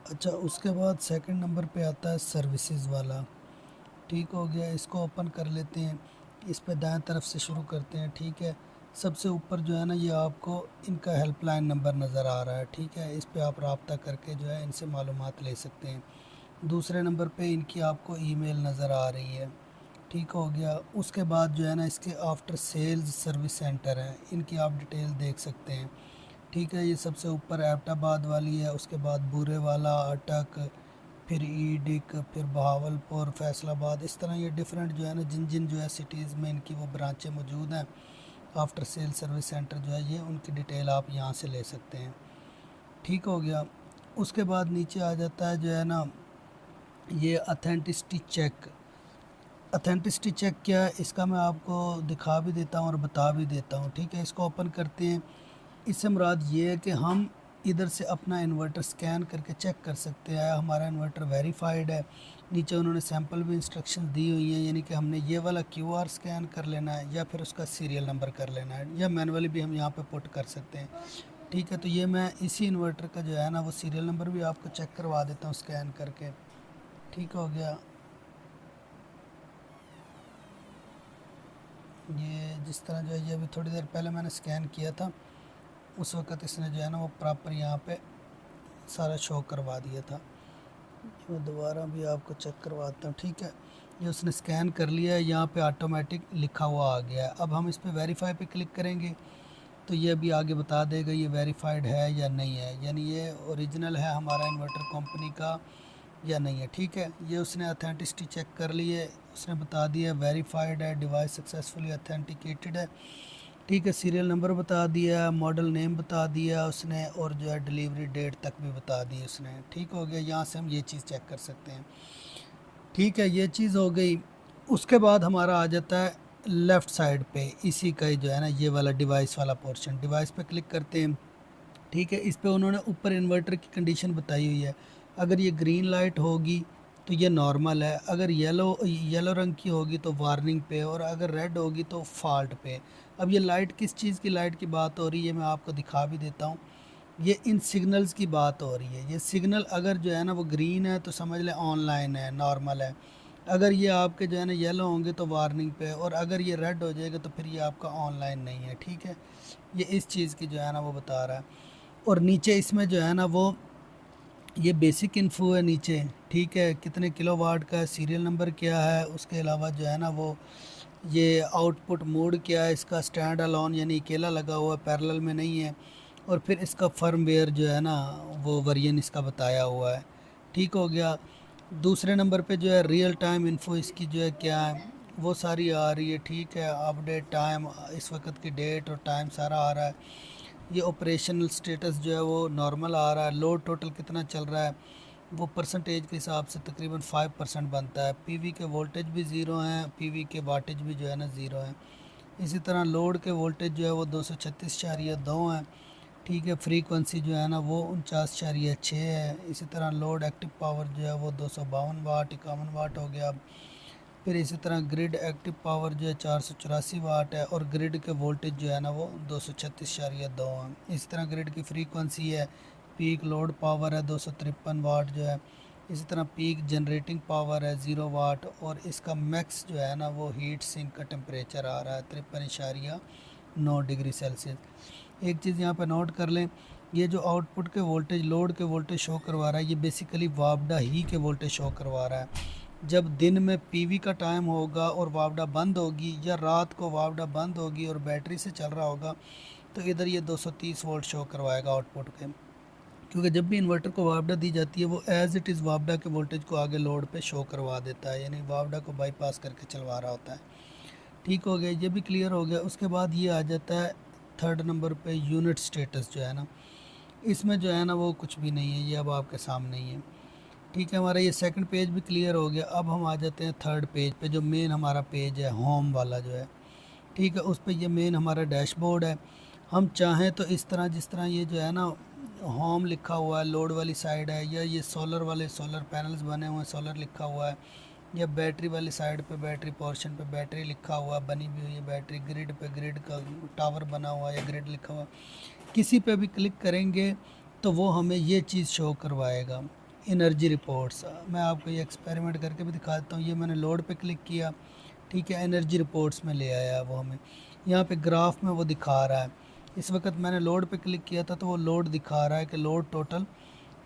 अच्छा, उसके बाद सेकंड नंबर पे आता है सर्विसेज वाला। ठीक हो गया, इसको ओपन कर लेते हैं। इस पे दाएं तरफ से शुरू करते हैं। ठीक है, सबसे ऊपर जो है ना ये आपको इनका हेल्पलाइन नंबर नज़र आ रहा है। ठीक है, इस पे आप रब्ता करके जो है इनसे मालूमात ले सकते हैं। दूसरे नंबर पे इनकी आपको ईमेल नज़र आ रही है। ठीक हो गया, उसके बाद जो है ना इसके आफ्टर सेल्स सर्विस सेंटर हैं, इनकी आप डिटेल देख सकते हैं। ठीक है, ये सबसे ऊपर एबटाबाद वाली है, उसके बाद बूरे वाला, अटक, फिर ईडिक, फिर बहावलपुर, फैसलाबाद, इस तरह ये डिफरेंट जो है ना जिन जिन जो है सिटीज़ में इनकी वो ब्रांचें मौजूद हैं। आफ्टर सेल सर्विस सेंटर जो है ये उनकी डिटेल आप यहाँ से ले सकते हैं। ठीक हो गया, उसके बाद नीचे आ जाता है जो है ना ये अथेंटिसिटी चेक। अथेंटिसिटी चेक क्या है इसका मैं आपको दिखा भी देता हूँ और बता भी देता हूँ। ठीक है, इसको ओपन करते हैं। इससे मुराद ये है कि हम इधर से अपना इन्वर्टर स्कैन करके चेक कर सकते हैं हमारा इन्वर्टर वेरीफाइड है। नीचे उन्होंने सैंपल भी इंस्ट्रक्शन दी हुई हैं, यानी कि हमने ये वाला क्यूआर स्कैन कर लेना है या फिर उसका सीरियल नंबर कर लेना है, या मैनुअली भी हम यहाँ पे पुट कर सकते हैं। ठीक है, तो ये मैं इसी इन्वर्टर का जो है ना वो सीरियल नंबर भी आपको चेक करवा देता हूँ स्कैन करके। ठीक हो गया, ये जिस तरह जो है ये अभी थोड़ी देर पहले मैंने स्कैन किया था, उस वक़्त इसने जो है ना वो प्रॉपर यहाँ पे सारा शो करवा दिया था। मैं दोबारा भी आपको चेक करवाता हूँ। ठीक है, ये उसने स्कैन कर लिया है, यहाँ पे ऑटोमेटिक लिखा हुआ आ गया है। अब हम इस पे वेरीफाई पे क्लिक करेंगे तो ये अभी आगे बता देगा ये वेरीफाइड है या नहीं है, यानी ये ओरिजिनल है हमारा इन्वर्टर कंपनी का या नहीं है। ठीक है, ये उसने अथेंटिसिटी चेक कर ली है, उसने बता दिया वेरीफाइड है, डिवाइस सक्सेसफुली अथेंटिकेटेड है। ठीक है, सीरियल नंबर बता दिया, मॉडल नेम बता दिया उसने, और जो है डिलीवरी डेट तक भी बता दी उसने। ठीक हो गया, यहाँ से हम ये चीज़ चेक कर सकते हैं। ठीक है, ये चीज़ हो गई। उसके बाद हमारा आ जाता है लेफ़्ट साइड पे इसी का ही जो है ना ये वाला डिवाइस वाला पोर्शन। डिवाइस पे क्लिक करते हैं। ठीक है, इस पे उन्होंने ऊपर इन्वर्टर की कंडीशन बताई हुई है। अगर ये ग्रीन लाइट होगी तो ये नॉर्मल है, अगर येलो येलो रंग की होगी तो वार्निंग पे, और अगर रेड होगी तो फॉल्ट पे। अब ये लाइट किस चीज़ की लाइट की बात हो रही है मैं आपको दिखा भी देता हूँ। ये इन सिग्नल्स की बात हो रही है। ये सिग्नल अगर जो है ना वो ग्रीन है तो समझ लें ऑनलाइन है, नॉर्मल है। अगर ये आपके जो है ना येलो होंगे तो वार्निंग पे, और अगर ये रेड हो जाएगा तो फिर ये आपका ऑनलाइन नहीं है। ठीक है, ये इस चीज़ की जो है ना वो बता रहा है। और नीचे इसमें जो है ना वो ये बेसिक इन्फो है नीचे। ठीक है, कितने किलोवाट का है, सीरियल नंबर क्या है, उसके अलावा जो है ना वो ये आउटपुट मोड क्या है इसका, स्टैंड अलोन यानी अकेला लगा हुआ है, पैरेलल में नहीं है। और फिर इसका फर्मवेयर जो है ना वो वर्जन इसका बताया हुआ है। ठीक हो गया, दूसरे नंबर पे जो है रियल टाइम इन्फो इसकी जो है क्या है वो सारी आ रही है। ठीक है, अपडेट टाइम, इस वक्त की डेट और टाइम सारा आ रहा है। ये ऑपरेशनल स्टेटस जो है वो नॉर्मल आ रहा है। लोड टोटल कितना चल रहा है वो परसेंटेज के हिसाब से तकरीबन 5% बनता है। पीवी के वोल्टेज भी ज़ीरो हैं, पीवी के वाटेज भी जो है ना ज़ीरो हैं। इसी तरह लोड के वोल्टेज जो है वो 236.2 हैं। ठीक है, फ्रीक्वेंसी जो है ना वो 49.6 है। इसी तरह लोड एक्टिव पावर जो है वो 252 वाट, 51 वाट हो गया। फिर इसी तरह ग्रिड एक्टिव पावर जो है 484 वाट है, और ग्रिड के वोल्टेज जो है ना वो 236.2 है। इसी तरह ग्रिड की फ्रीक्वेंसी है, पीक लोड पावर है 253 वाट जो है। इसी तरह पीक जनरेटिंग पावर है 0 वाट, और इसका मैक्स जो है ना वो हीट सिंक का टेम्परेचर आ रहा है 53.9 डिग्री सेल्सियस। एक चीज़ यहाँ पर नोट कर लें, ये जो आउटपुट के वोल्टेज लोड के वोल्टेज शो करवा रहा है ये बेसिकली वापडा ही के वोल्टेज शो करवा रहा है। जब दिन में पीवी का टाइम होगा और वापडा बंद होगी, या रात को वापडा बंद होगी और बैटरी से चल रहा होगा, तो इधर ये 230 वोल्ट शो करवाएगा आउटपुट के। क्योंकि जब भी इन्वर्टर को वापडा दी जाती है वो एज़ इट इज़ वापडा के वोल्टेज को आगे लोड पे शो करवा देता है, यानी वापडा को बाईपास करके चलवा रहा होता है। ठीक हो गया, ये भी क्लियर हो गया। उसके बाद ये आ जाता है थर्ड नंबर पे यूनिट स्टेटस जो है ना, इसमें जो है ना वो कुछ भी नहीं है, ये अब आपके सामने ही है। ठीक है, हमारा ये सेकंड पेज भी क्लियर हो गया। अब हम आ जाते हैं थर्ड पेज पे, जो मेन हमारा पेज है होम वाला जो है। ठीक है, उस पे ये मेन हमारा डैशबोर्ड है। हम चाहें तो इस तरह जिस तरह ये जो है ना होम लिखा हुआ है लोड वाली साइड है, या ये सोलर वाले सोलर पैनल्स बने हुए हैं सोलर लिखा हुआ है, या बैटरी वाली साइड पे बैटरी पोर्शन पे बैटरी लिखा हुआ है बनी भी हुई है बैटरी, ग्रिड पे ग्रिड का टावर बना हुआ है या ग्रिड लिखा हुआ है, किसी पे भी क्लिक करेंगे तो वो हमें ये चीज़ शो करवाएगा। Energy reports. मैं आपको ये एक्सपेरिमेंट करके भी दिखा देता हूँ। ये मैंने लोड पे क्लिक किया, ठीक है, एनर्जी रिपोर्ट्स में ले आया वो हमें। यहाँ पे ग्राफ में वो दिखा रहा है। इस वक्त मैंने लोड पे क्लिक किया था तो वो लोड दिखा रहा है कि लोड टोटल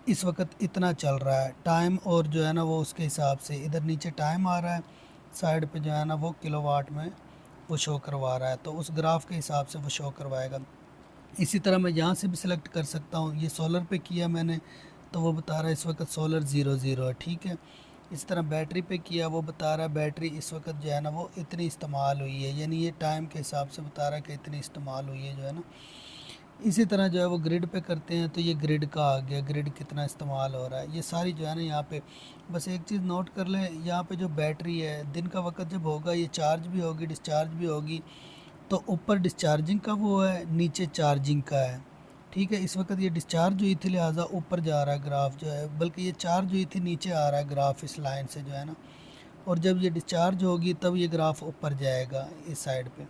इस वक्त इतना चल रहा है टाइम, और जो है ना वो उसके हिसाब से इधर नीचे टाइम आ रहा है, साइड पे जो है ना वो किलोवाट में वो शो करवा रहा है, तो उस ग्राफ के हिसाब से वो शो करवाएगा। इसी तरह मैं यहाँ से भी सिलेक्ट कर सकता हूँ। ये सोलर पे किया मैंने तो वो बता रहा है इस वक्त सोलर 0 0 है, ठीक है। इस तरह बैटरी पे किया, वो बता रहा है बैटरी इस वक्त जो है ना वो इतनी इस्तेमाल हुई है, यानी ये टाइम के हिसाब से बता रहा है कि इतनी इस्तेमाल हुई है जो है ना। इसी तरह जो है वो ग्रिड पे करते हैं तो ये ग्रिड का आ गया, ग्रिड कितना इस्तेमाल हो रहा है, ये सारी जो है ना यहाँ पे। बस एक चीज़ नोट कर लें, यहाँ पे जो बैटरी है दिन का वक्त जब होगा ये चार्ज भी होगी डिस्चार्ज भी होगी, तो ऊपर डिस्चार्जिंग का वो है, नीचे चार्जिंग का है, ठीक है। इस वक्त ये डिस्चार्ज हुई थी लिहाजा ऊपर जा रहा है ग्राफ जो है, बल्कि ये चार्ज हुई थी नीचे आ रहा है ग्राफ इस लाइन से जो है ना। और जब ये डिस्चार्ज होगी तब ये ग्राफ ऊपर जाएगा इस साइड पे।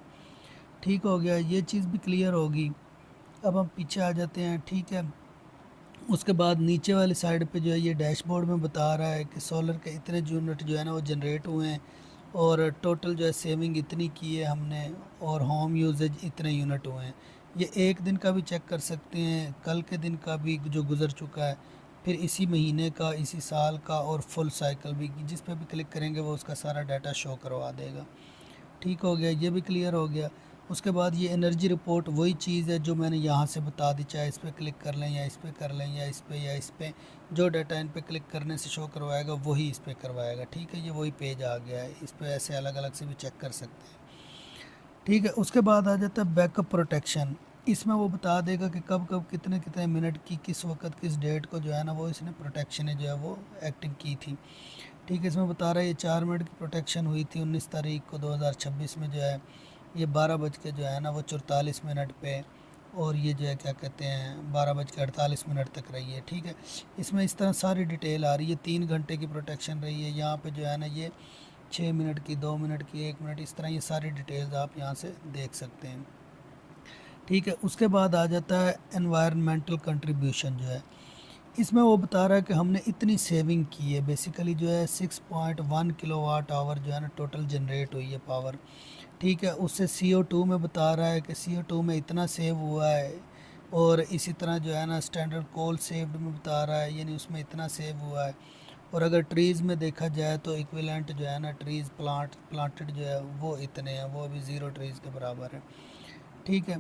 ठीक हो गया, ये चीज़ भी क्लियर होगी। अब हम पीछे आ जाते हैं, ठीक है। उसके बाद नीचे वाली साइड पे जो है ये डैशबोर्ड में बता रहा है कि सोलर के इतने यूनिट जो है ना वो जनरेट हुए हैं, और टोटल जो है सेविंग इतनी की है हमने, और होम यूजेज इतने यूनिट हुए हैं। ये एक दिन का भी चेक कर सकते हैं, कल के दिन का भी जो गुज़र चुका है, फिर इसी महीने का, इसी साल का, और फुल साइकिल भी, जिस पे भी क्लिक करेंगे वो उसका सारा डाटा शो करवा देगा। ठीक हो गया, ये भी क्लियर हो गया। उसके बाद ये एनर्जी रिपोर्ट वही चीज़ है जो मैंने यहाँ से बता दी, चाहे इस पर क्लिक कर लें या इस पर कर लें या इस पर या इस पर, जो डाटा इन पे क्लिक करने से शो करवाएगा वही इस पर करवाएगा, ठीक है। ये वही पेज आ गया है, इस पर ऐसे अलग अलग से भी चेक कर सकते हैं, ठीक है। उसके बाद आ जाता है बैकअप प्रोटेक्शन। इसमें वो बता देगा कि कब कब कितने कितने मिनट की किस वक्त किस डेट को जो है ना वो इसने प्रोटेक्शन जो है वो एक्टिव की थी, ठीक है। इसमें बता रहा है ये 4 मिनट की प्रोटेक्शन हुई थी 19 तारीख को 2026 में जो है, ये 12 बज के जो है ना वो 44 मिनट पे, और ये जो है क्या कहते हैं 12 बज के 48 मिनट तक रही है, ठीक है। इसमें इस तरह सारी डिटेल आ रही है। 3 घंटे की प्रोटेक्शन रही है, यहाँ पे जो है ना ये 6 मिनट की, 2 मिनट की, 1 मिनट, इस तरह ये सारी डिटेल्स आप यहाँ से देख सकते हैं, ठीक है। उसके बाद आ जाता है एनवायरनमेंटल कंट्रीब्यूशन जो है। इसमें वो बता रहा है कि हमने इतनी सेविंग की है, बेसिकली जो है 6.1 किलोवाट आवर जो है ना टोटल जनरेट हुई है पावर, ठीक है। उससे CO2 में बता रहा है कि CO2 में इतना सेव हुआ है, और इसी तरह जो है ना स्टैंडर्ड कोल सेव्ड में बता रहा है, यानी उसमें इतना सेव हुआ है। और अगर ट्रीज़ में देखा जाए तो इक्विवेलेंट जो है ना ट्रीज़ प्लांटेड जो है वो इतने हैं, वो अभी 0 ट्रीज़ के बराबर है, ठीक है।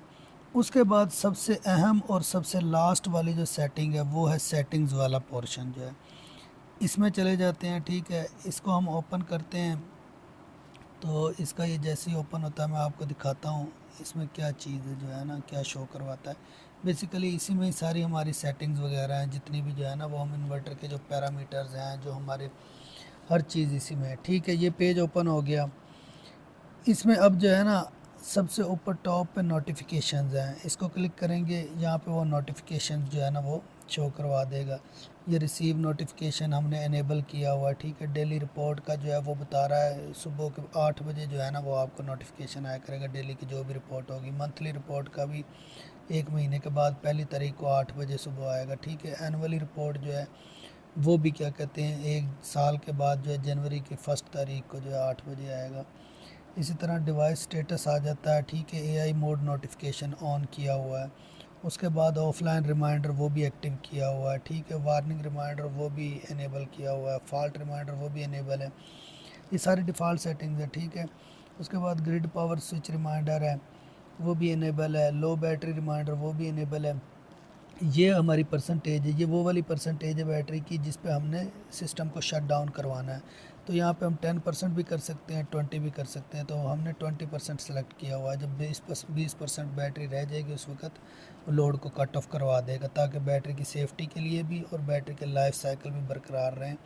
उसके बाद सबसे अहम और सबसे लास्ट वाली जो सेटिंग है वो है सेटिंग्स वाला पोर्शन जो है, इसमें चले जाते हैं, ठीक है। इसको हम ओपन करते हैं तो इसका ये जैसे ही ओपन होता है मैं आपको दिखाता हूँ इसमें क्या चीज़ है जो है ना क्या शो करवाता है। बेसिकली इसी में ही सारी हमारी सेटिंग्स वगैरह हैं जितनी भी जो है ना वो हम इन्वर्टर के जो पैरामीटर्स हैं जो हमारे हर चीज़ इसी में है, ठीक है। ये पेज ओपन हो गया। इसमें अब जो है ना सबसे ऊपर टॉप पे नोटिफिकेशंस हैं, इसको क्लिक करेंगे, यहाँ पे वो नोटिफिकेशंस जो है ना वो शो करवा देगा। ये रिसीव नोटिफिकेशन हमने इनेबल किया हुआ है, ठीक है। डेली रिपोर्ट का जो है वो बता रहा है सुबह के 8 बजे जो है ना वो आपको नोटिफिकेशन आया करेगा डेली की जो भी रिपोर्ट होगी। मंथली रिपोर्ट का भी 1 महीने के बाद 1 तारीख को 8 बजे सुबह आएगा, ठीक है। एनुअली रिपोर्ट जो है वो भी क्या कहते हैं 1 साल के बाद जो है जनवरी की 1 तारीख को जो है 8 बजे आएगा। इसी तरह डिवाइस स्टेटस आ जाता है, ठीक है। AI मोड नोटिफिकेशन ऑन किया हुआ है। उसके बाद ऑफलाइन रिमाइंडर वो भी एक्टिव किया हुआ है, ठीक है। वार्निंग रिमाइंडर वो भी इनेबल किया हुआ है, फॉल्ट रिमाइंडर वो भी इनेबल है। ये सारी डिफ़ॉल्ट सेटिंग्स है, ठीक है। उसके बाद ग्रिड पावर स्विच रिमाइंडर है वो भी इनेबल है, लो बैटरी रिमाइंडर वो भी इनेबल है। ये हमारी परसेंटेज है, ये वो वाली परसेंटेज है बैटरी की जिस पे हमने सिस्टम को शट डाउन करवाना है। तो यहाँ पे हम 10% भी कर सकते हैं, 20 भी कर सकते हैं, तो हमने 20% सेलेक्ट किया हुआ है। जब 20% बैटरी रह जाएगी उस वक्त लोड को कट ऑफ करवा देगा, ताकि बैटरी की सेफ्टी के लिए भी और बैटरी के लाइफ साइकिल भी बरकरार रहें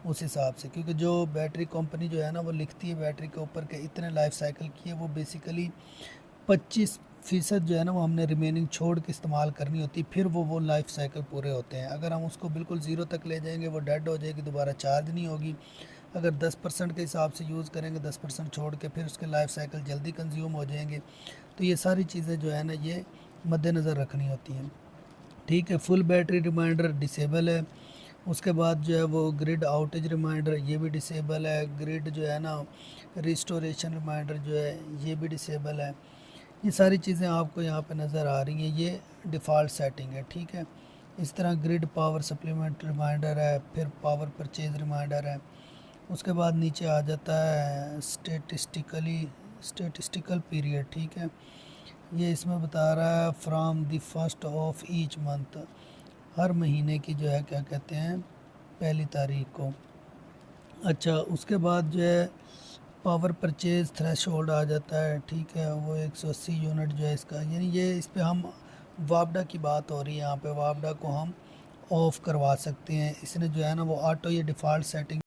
उस हिसाब से। क्योंकि जो बैटरी कंपनी जो है ना वो लिखती है बैटरी के ऊपर के इतने लाइफ साइकिल की है, वो बेसिकली 25% जो है ना वो हमने रिमेनिंग छोड़ के इस्तेमाल करनी होती है, फिर वो लाइफ साइकिल पूरे होते हैं। अगर हम उसको बिल्कुल ज़ीरो तक ले जाएंगे वो डेड हो जाएगी, दोबारा चार्ज नहीं होगी। अगर 10% के हिसाब से यूज़ करेंगे, 10% छोड़ के, फिर उसके लाइफ साइकिल जल्दी कंज्यूम हो जाएंगे। तो ये सारी चीज़ें जो है ना ये मद्देनज़र रखनी होती हैं, ठीक है। फुल बैटरी रिमाइंडर डिसेबल है, उसके बाद जो है वो ग्रिड आउटेज रिमाइंडर ये भी डिसेबल है। ग्रिड जो है ना रिस्टोरेशन रिमाइंडर जो है ये भी डिसेबल है। ये सारी चीज़ें आपको यहाँ पे नज़र आ रही हैं, ये डिफ़ॉल्ट सेटिंग है, ठीक है। इस तरह ग्रिड पावर सप्लीमेंट रिमाइंडर है, फिर पावर परचेज रिमाइंडर है। उसके बाद नीचे आ जाता है स्टेटिस्टिकल पीरियड, ठीक है। ये इसमें बता रहा है from the first of each month, हर महीने की जो है क्या कहते हैं पहली तारीख को। अच्छा, उसके बाद जो है पावर परचेज थ्रेशोल्ड आ जाता है, ठीक है। वो 180 यूनिट जो है इसका, यानी ये इस पे हम वापडा की बात हो रही है यहाँ पे, वापडा को हम ऑफ़ करवा सकते हैं। इसने जो है ना वो ऑटो ये डिफ़ॉल्ट सेटिंग